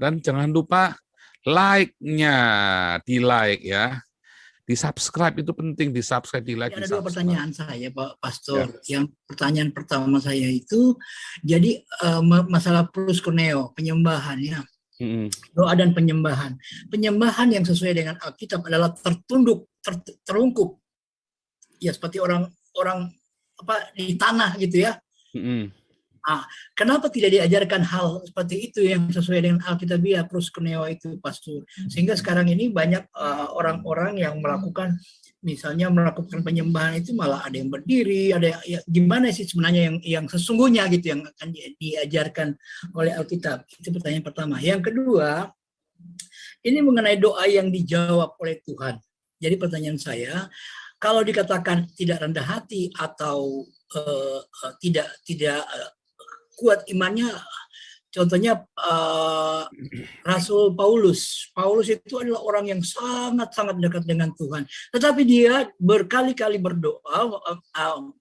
Dan jangan lupa like-nya, di-like ya. Di-subscribe itu penting, di-subscribe, di-like, Ada dua pertanyaan saya, Pak Pastor. Ya. Yang pertanyaan pertama saya itu, jadi masalah proskuneo, penyembahannya, doa dan penyembahan. Penyembahan yang sesuai dengan Alkitab adalah tertunduk, terungkup, ya seperti orang di tanah gitu ya. Kenapa tidak diajarkan hal seperti itu yang sesuai dengan Alkitabiah, proskuneo itu, Pastor? Sehingga sekarang ini banyak orang-orang yang melakukan, misalnya melakukan penyembahan itu malah ada yang berdiri, ada ya, gimana sih sebenarnya yang sesungguhnya gitu yang akan diajarkan oleh Alkitab. Itu pertanyaan pertama. Yang kedua, ini mengenai doa yang dijawab oleh Tuhan. Jadi pertanyaan saya, kalau dikatakan tidak rendah hati atau tidak kuat imannya, contohnya Rasul Paulus. Paulus itu adalah orang yang sangat-sangat dekat dengan Tuhan. Tetapi dia berkali-kali berdoa,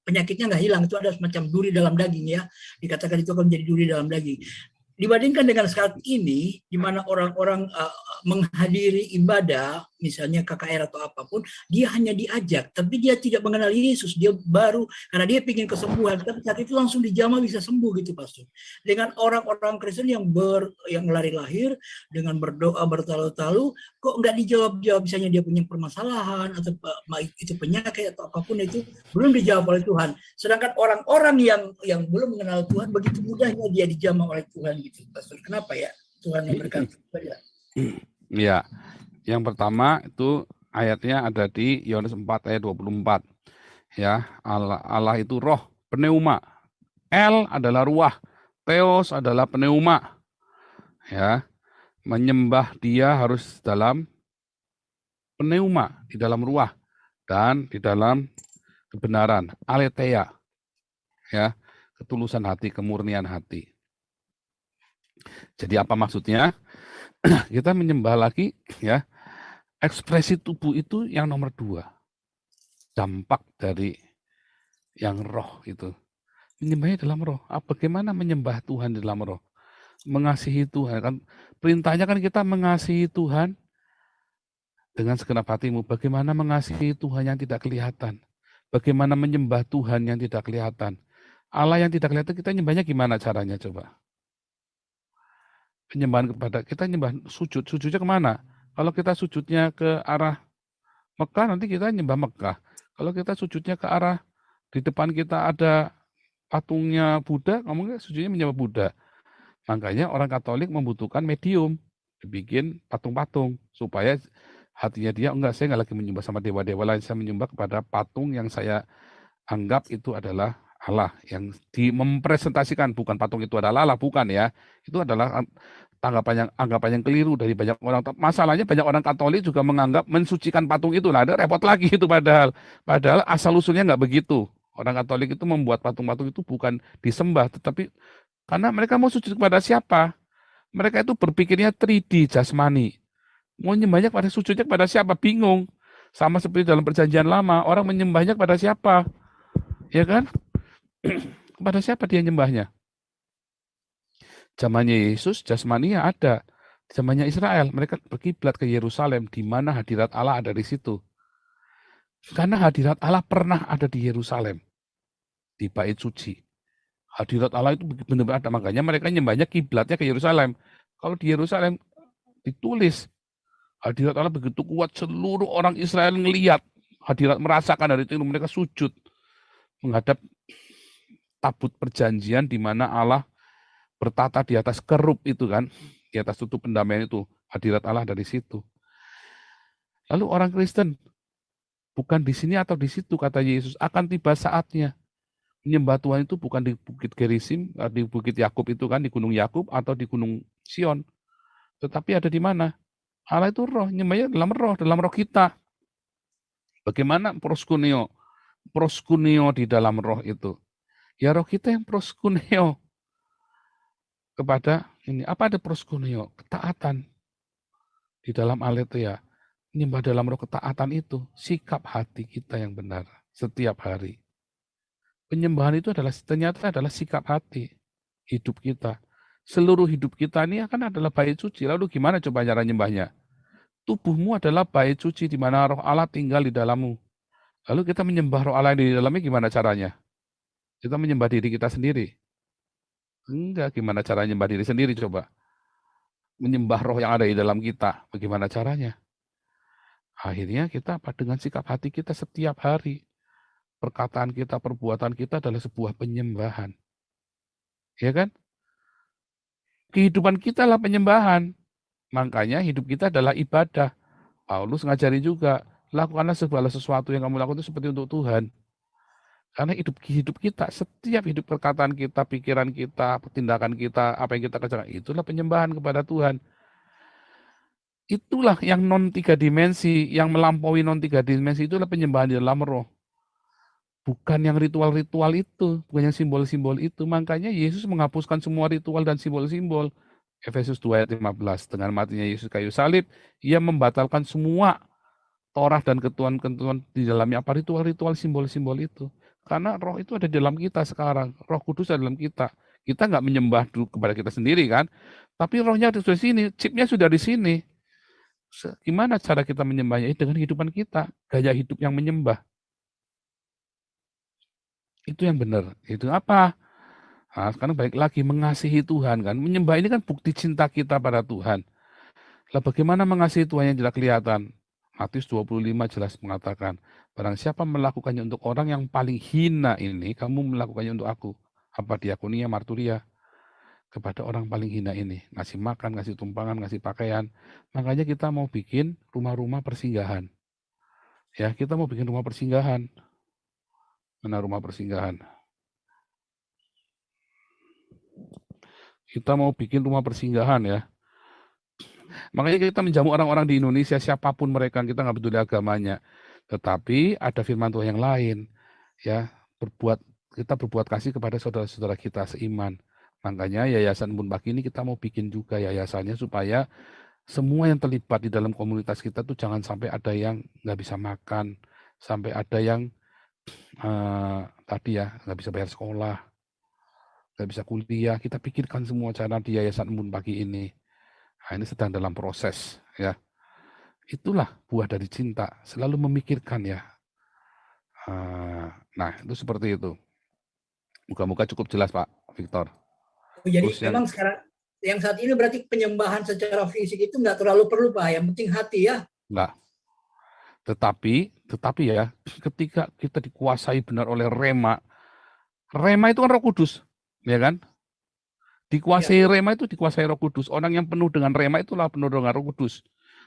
penyakitnya nggak hilang. Itu ada semacam duri dalam daging ya. Dikatakan itu akan menjadi duri dalam daging. Dibandingkan dengan saat ini, di mana orang-orang menghadiri ibadah, misalnya KKR atau apapun, dia hanya diajak, tapi dia tidak mengenal Yesus. Dia baru, karena dia ingin kesembuhan, tapi saat itu langsung dijamah bisa sembuh gitu, Pastor. Dengan orang-orang Kristen yang lari lahir, dengan berdoa bertalu-talu, kok nggak dijawab-jawab, misalnya dia punya permasalahan, atau itu penyakit, atau apapun itu, belum dijawab oleh Tuhan. Sedangkan orang-orang yang belum mengenal Tuhan, begitu mudahnya dia dijamah oleh Tuhan gitu, Pastor. Kenapa ya Tuhan memberikan saja? Ya, yang pertama itu ayatnya ada di Yohanes 4 ayat 24. Ya, Allah itu roh, pneuma. El adalah ruah, theos adalah pneuma. Ya, menyembah dia harus dalam pneuma, di dalam ruah dan di dalam kebenaran, aletheia. Ya, ketulusan hati, kemurnian hati. Jadi apa maksudnya? Kita menyembah lagi ya, ekspresi tubuh itu yang nomor 2. Dampak dari yang roh itu. Menyembahnya dalam roh. Bagaimana menyembah Tuhan dalam roh? Mengasihi Tuhan. Kan perintahnya kan kita mengasihi Tuhan dengan segenap hatimu. Bagaimana mengasihi Tuhan yang tidak kelihatan? Bagaimana menyembah Tuhan yang tidak kelihatan? Allah yang tidak kelihatan, kita nyembahnya gimana caranya coba? Penyembahan kepada kita nyembah sujudnya kemana? Kalau kita sujudnya ke arah Mekah, nanti kita nyembah Mekah. Kalau kita sujudnya ke arah di depan kita ada patungnya Buddha, ngomongnya sujudnya menyembah Buddha. Makanya orang Katolik membutuhkan medium, dibikin patung-patung supaya hatinya dia saya nggak lagi menyembah sama dewa-dewa lain, saya menyembah kepada patung yang saya anggap itu adalah Allah, yang mempresentasikan, bukan patung itu adalah Allah, bukan ya. Itu adalah anggapan yang keliru dari banyak orang. Masalahnya banyak orang Katolik juga menganggap mensucikan patung itu. Nah, ada repot lagi itu padahal asal usulnya nggak begitu. Orang Katolik itu membuat patung-patung itu bukan disembah, tetapi karena mereka mau sujud kepada siapa? Mereka itu berpikirnya 3D jasmani. Mau nyembahnya pada sujudnya kepada siapa? Bingung. Sama seperti dalam perjanjian lama, orang menyembahnya kepada siapa? Ya kan? Kepada siapa dia nyembahnya? Zamannya Yesus, jasmania ada. Zamannya Israel, mereka berkiblat ke Yerusalem, di mana hadirat Allah ada di situ. Karena hadirat Allah pernah ada di Yerusalem, di bait suci. Hadirat Allah itu benar-benar ada, makanya mereka nyembahnya kiblatnya ke Yerusalem. Kalau di Yerusalem ditulis hadirat Allah begitu kuat, seluruh orang Israel ngelihat hadirat, merasakan dari itu, mereka sujud menghadap tabut perjanjian di mana Allah bertata di atas kerub itu kan, di atas tutup pendamaian itu, hadirat Allah dari situ. Lalu orang Kristen, bukan di sini atau di situ, kata Yesus, akan tiba saatnya. Menyembah Tuhan itu bukan di Bukit Gerizim, di Bukit Yakub itu kan, di Gunung Yakub atau di Gunung Sion. Tetapi ada di mana? Allah itu roh, nyembahnya dalam roh kita. Bagaimana proskuneo? Proskuneo di dalam roh itu. Ya roh kita yang proskuneo kepada ini. Apa ada proskuneo? Ketaatan di dalam aletheia. Nyembah dalam roh, ketaatan itu sikap hati kita yang benar setiap hari. Penyembahan itu ternyata adalah sikap hati hidup kita. Seluruh hidup kita ini akan adalah bait suci. Lalu gimana coba cara nyembahnya? Tubuhmu adalah bait suci di mana roh Allah tinggal di dalammu. Lalu kita menyembah roh Allah di dalamnya gimana caranya? Kita menyembah diri kita sendiri. Enggak, gimana cara menyembah diri sendiri coba? Menyembah roh yang ada di dalam kita. Bagaimana caranya? Akhirnya kita dengan sikap hati kita setiap hari. Perkataan kita, perbuatan kita adalah sebuah penyembahan. Ya kan? Kehidupan kita adalah penyembahan. Makanya hidup kita adalah ibadah. Paulus ngajari juga, lakukanlah segala sesuatu yang kamu lakukan itu seperti untuk Tuhan. Karena hidup kita, setiap hidup perkataan kita, pikiran kita, tindakan kita, apa yang kita kerjakan, itulah penyembahan kepada Tuhan. Itulah yang non 3 dimensi, yang melampaui non 3 dimensi, itulah penyembahan di dalam roh. Bukan yang ritual-ritual itu, bukan yang simbol-simbol itu. Makanya Yesus menghapuskan semua ritual dan simbol-simbol. Efesus 2 ayat 15, dengan matinya Yesus kayu salib, ia membatalkan semua Torah dan ketentuan-ketentuan di dalamnya, apa ritual-ritual simbol-simbol itu. Karena roh itu ada di dalam kita sekarang, roh kudus ada dalam kita. Kita nggak menyembah dulu kepada kita sendiri kan, tapi rohnya ada di sini, chipnya sudah di sini. Gimana cara kita menyembahnya? Dengan kehidupan kita, gaya hidup yang menyembah. Itu yang benar. Itu apa? Nah, sekarang baik lagi mengasihi Tuhan kan. Menyembah ini kan bukti cinta kita pada Tuhan. Lah bagaimana mengasihi Tuhan yang tidak kelihatan? Matius 25 jelas mengatakan, barang siapa melakukannya untuk orang yang paling hina ini, kamu melakukannya untuk aku. Apa diakonia, marturia kepada orang paling hina ini. Ngasih makan, ngasih tumpangan, ngasih pakaian. Makanya kita mau bikin rumah-rumah persinggahan. Ya, kita mau bikin rumah persinggahan. Mana rumah persinggahan? Kita mau bikin rumah persinggahan ya. Makanya kita menjamu orang-orang di Indonesia, siapapun mereka, kita nggak peduli agamanya. Tetapi ada firman Tuhan yang lain. Ya, kita berbuat kasih kepada saudara-saudara kita seiman. Makanya Yayasan Embun Pagi ini kita mau bikin juga yayasannya supaya semua yang terlibat di dalam komunitas kita tuh jangan sampai ada yang nggak bisa makan, sampai ada yang tadi ya nggak bisa bayar sekolah, nggak bisa kuliah. Kita pikirkan semua cara di Yayasan Embun Pagi ini. Nah, ini sedang dalam proses ya. Itulah buah dari cinta, selalu memikirkan ya. Nah, itu seperti itu. Moga-moga cukup jelas Pak Victor. Jadi memang sekarang yang saat ini berarti penyembahan secara fisik itu nggak terlalu perlu Pak, yang penting hati ya. Enggak. Tetapi ya, ketika kita dikuasai benar oleh rema itu kan Roh Kudus, ya kan? Dikuasai rema itu dikuasai Roh Kudus. Orang yang penuh dengan rema itulah penuh dengan Roh Kudus.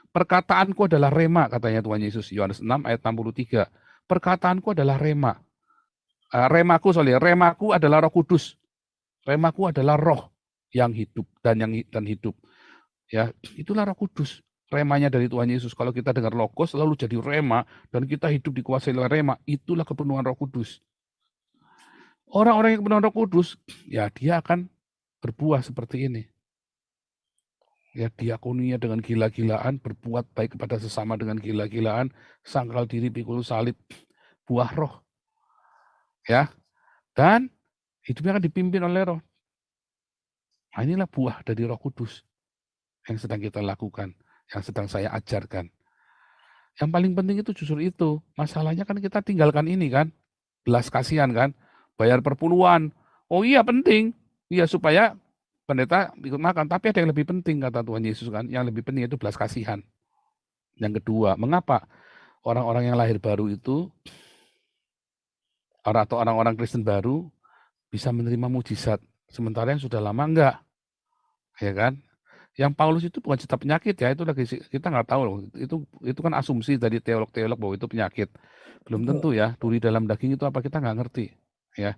Perkataanku adalah rema, katanya Tuhan Yesus, Yohanes 6 ayat 63. Perkataanku adalah rema. Remaku adalah Roh Kudus. Remaku adalah roh yang hidup dan hidup. Ya, itulah Roh Kudus. Remanya dari Tuhan Yesus. Kalau kita dengar logos lalu jadi rema dan kita hidup dikuasai oleh rema, itulah kepenuhan Roh Kudus. Orang-orang yang kepenuhan Roh Kudus, ya dia akan berbuah seperti ini. Ya, diakonia dengan gila-gilaan, berbuat baik kepada sesama dengan gila-gilaan, sangkal diri pikul salib, buah roh. Ya. Dan hidupnya akan dipimpin oleh roh. Nah, inilah buah dari Roh Kudus yang sedang kita lakukan, yang sedang saya ajarkan. Yang paling penting itu justru itu. Masalahnya kan kita tinggalkan ini kan, belas kasihan kan, bayar perpuluhan. Oh iya penting, iya supaya pendeta ikut makan. Tapi ada yang lebih penting kata Tuhan Yesus kan, yang lebih penting itu belas kasihan. Yang kedua, mengapa orang-orang yang lahir baru itu, atau orang-orang Kristen baru bisa menerima mujizat, sementara yang sudah lama enggak, ya kan? Yang Paulus itu bukan cerita penyakit ya, itu lagi kita nggak tahu loh. Itu kan asumsi dari teolog-teolog bahwa itu penyakit. Belum tentu ya, duri dalam daging itu apa kita nggak ngerti, ya.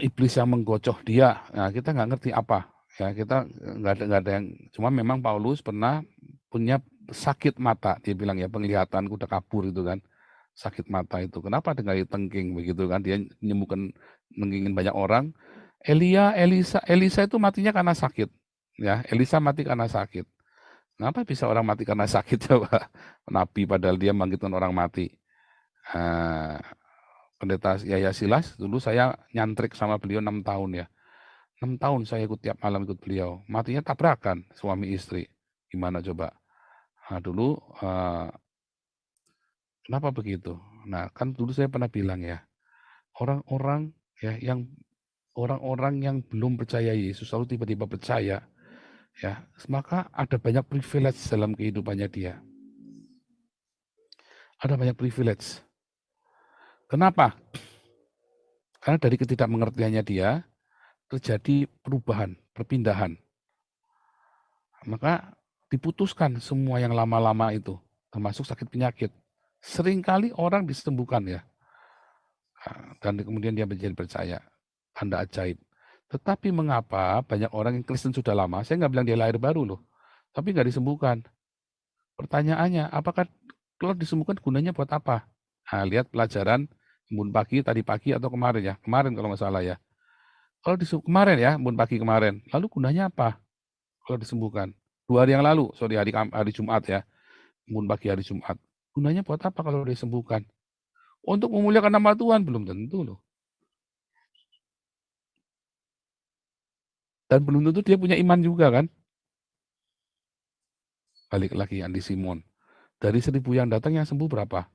Iblis yang menggocoh dia, nah kita nggak ngerti apa, ya kita nggak ada yang. Cuma memang Paulus pernah punya sakit mata, dia bilang ya penglihatanku udah kabur itu kan, sakit mata itu. Kenapa dengan tengking begitu kan? Dia menyembuhkan nenggingin banyak orang. Elisa itu matinya karena sakit. Ya, Elisa mati karena sakit. Kenapa bisa orang mati karena sakit coba? Nabi padahal dia membangkitkan orang mati. Pendeta Yahya Silas dulu saya nyantrik sama beliau 6 tahun ya. 6 tahun saya ikut tiap malam ikut beliau. Matinya tabrakan suami istri. Gimana coba? Nah, dulu kenapa begitu? Nah, kan dulu saya pernah bilang ya, orang-orang yang belum percaya Yesus lalu tiba-tiba percaya, ya, maka ada banyak privilege dalam kehidupannya dia. Ada banyak privilege. Kenapa? Karena dari ketidakmengertiannya dia terjadi perubahan, perpindahan. Maka diputuskan semua yang lama-lama itu, termasuk sakit penyakit. Seringkali orang disembuhkan ya. Dan kemudian dia menjadi percaya. Tanda ajaib. Tetapi mengapa banyak orang yang Kristen sudah lama, saya nggak bilang dia lahir baru loh, tapi nggak disembuhkan. Pertanyaannya, apakah kalau disembuhkan gunanya buat apa? Nah, lihat pelajaran embun pagi, tadi pagi atau kemarin ya, kemarin kalau nggak salah ya. Kalau kemarin ya, embun pagi kemarin, lalu gunanya apa kalau disembuhkan? 2 hari yang lalu, sorry hari Jumat ya, embun pagi hari Jumat. Gunanya buat apa kalau disembuhkan? Untuk memuliakan nama Tuhan, belum tentu loh. Dan belum tentu dia punya iman juga kan. Balik lagi Andi Simon. Dari 1.000 yang datang yang sembuh berapa?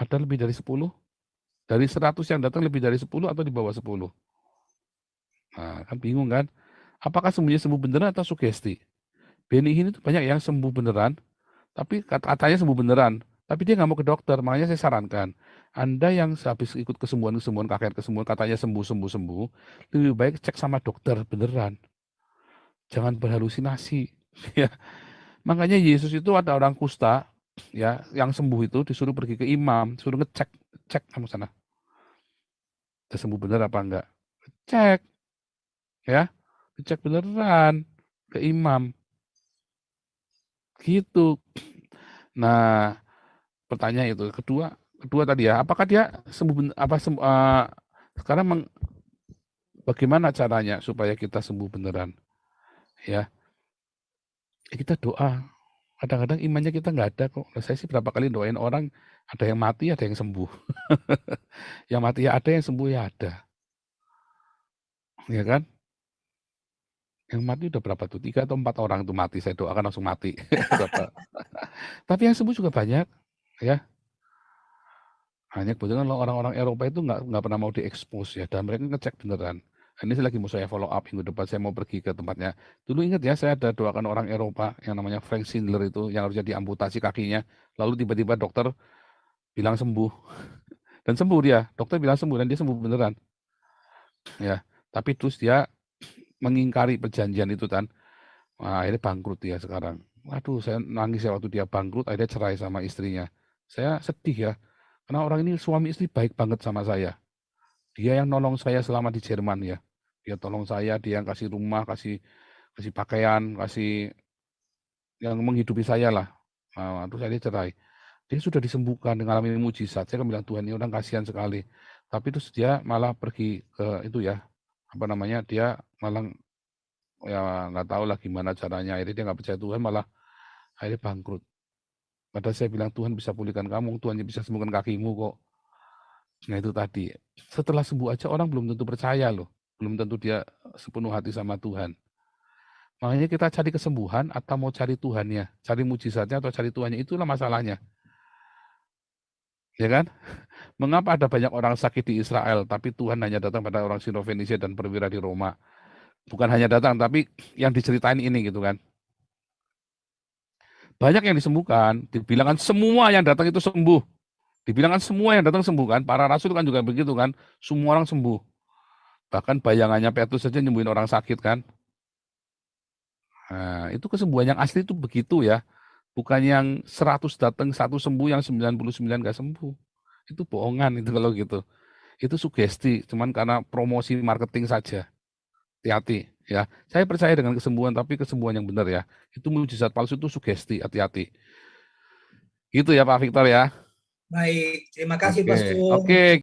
Ada lebih dari 10? Dari 100 yang datang lebih dari 10 atau di bawah 10? Nah, kan bingung kan? Apakah semuanya sembuh beneran atau sugesti? Benny Hinn itu banyak yang sembuh beneran, tapi katanya sembuh beneran, tapi dia nggak mau ke dokter. Makanya saya sarankan, Anda yang habis ikut kesembuhan, kakek kesembuhan, katanya sembuh, lebih baik cek sama dokter beneran. Jangan berhalusinasi. Ya. Makanya Yesus itu ada orang kusta, ya, yang sembuh itu disuruh pergi ke imam, suruh cek kamu sana. Udah sembuh bener apa enggak? Cek, ya, cek beneran ke imam. Gitu. Nah, pertanyaan itu. Kedua tadi ya, apakah dia sembuh sekarang bagaimana caranya supaya kita sembuh beneran? Ya, kita doa. Kadang-kadang imannya kita nggak ada kok. Saya sih berapa kali doain orang, ada yang mati, ada yang sembuh. Yang mati ya ada, yang sembuh ya ada. Ya kan? Yang mati udah berapa tuh? 3 atau 4 orang tuh mati, saya doakan langsung mati. Tapi yang sembuh juga banyak, ya. Hanya kebetulan orang-orang Eropa itu nggak pernah mau diekspos ya, dan mereka ngecek beneran. Ini saya lagi mau saya follow up minggu depan, saya mau pergi ke tempatnya. Dulu ingat ya, saya ada doakan orang Eropa yang namanya Frank Schindler itu, yang harusnya diamputasi kakinya, lalu tiba-tiba dokter bilang sembuh, dan sembuh dia, dokter bilang sembuh, dan dia sembuh beneran. Ya, tapi terus dia mengingkari perjanjian itu kan, akhirnya bangkrut dia sekarang. Waduh, saya nangis ya waktu dia bangkrut, akhirnya cerai sama istrinya. Saya sedih ya, karena orang ini suami istri baik banget sama saya. Dia yang nolong saya selama di Jerman ya. Dia tolong saya, dia yang kasih rumah, kasih pakaian, kasih yang menghidupi saya lah. Nah, terus saya cerai. Dia sudah disembuhkan dengan mengalami mujizat. Saya kan bilang, Tuhan ini orang kasihan sekali. Tapi terus dia malah pergi ke itu ya, apa namanya, dia malah ya nggak tahu lah gimana caranya. Akhirnya dia nggak percaya Tuhan, malah akhirnya bangkrut. Padahal saya bilang, Tuhan bisa pulihkan kamu, Tuhan bisa sembuhkan kakimu kok. Nah itu tadi, setelah sembuh aja orang belum tentu percaya loh. Belum tentu dia sepenuh hati sama Tuhan. Makanya kita cari kesembuhan atau mau cari Tuhannya, cari mujizatnya atau cari Tuhannya, itulah masalahnya. Ya kan? Mengapa ada banyak orang sakit di Israel, tapi Tuhan hanya datang pada orang Sino-Fenisia dan perwira di Roma? Bukan hanya datang, tapi yang diceritain ini gitu kan. Banyak yang disembuhkan, dibilangkan semua yang datang itu sembuh. Dibilangkan semua yang datang sembuh kan, para rasul kan juga begitu kan, semua orang sembuh. Bahkan bayangannya Petrus saja nyembuhin orang sakit kan. Nah, itu kesembuhan yang asli itu begitu ya. Bukan yang 100 datang, 1 sembuh, yang 99 nggak sembuh. Itu bohongan itu kalau gitu. Itu sugesti, cuman karena promosi marketing saja. Hati-hati ya. Saya percaya dengan kesembuhan, tapi kesembuhan yang benar ya. Itu mujizat palsu, itu sugesti, hati-hati. Gitu ya Pak Victor ya. Baik, terima kasih Pastor. Oke.